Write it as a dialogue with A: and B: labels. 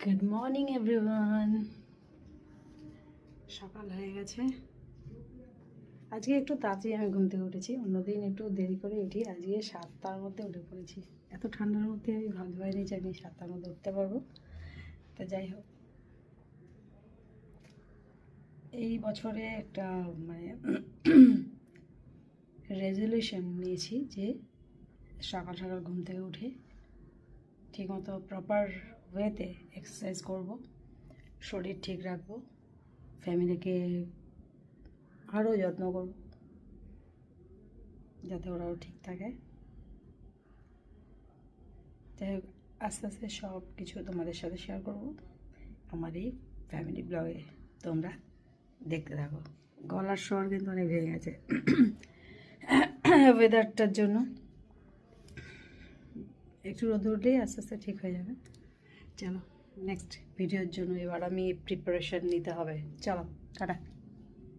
A: Good morning everyone. সকাল হয়ে গেছে। আজকে একটু তাড়াতাড়ি আমি ঘুম থেকে উঠেছি, অন্যদিন একটু দেরি করে উঠি। আজকে 7টার মধ্যে উঠে পড়েছি। এত ঠান্ডার মধ্যে আমি ভাবতে পারিনি যে আমি 7টার মধ্যে উঠতে পারবো। তা যাই হোক, এই বছরে একটা মানে রেজলিউশন নিয়েছি যে সকাল সকাল ঘুম থেকে উঠে ঠিকমতো প্রপার ওয়েতে এক্সারসাইজ করব, শরীর ঠিক রাখবো, ফ্যামিলিকে আরও যত্ন করব যাতে ওরাও ঠিক থাকে। যাই হোক, আস্তে আস্তে সব কিছু তোমাদের সাথে শেয়ার করব আমার এই ফ্যামিলি ব্লগে। তোমরা দেখতে থাকো। গলার স্বর কিন্তু অনেক ভেঙে গেছে ওয়েদারটার জন্য। একটু রোদ উঠলেই আস্তে আস্তে ঠিক হয়ে যাবে। চলো নেক্সট ভিডিওর জন্য এবার আমি প্রিপারেশন নিতে হবে। চলো টাটা।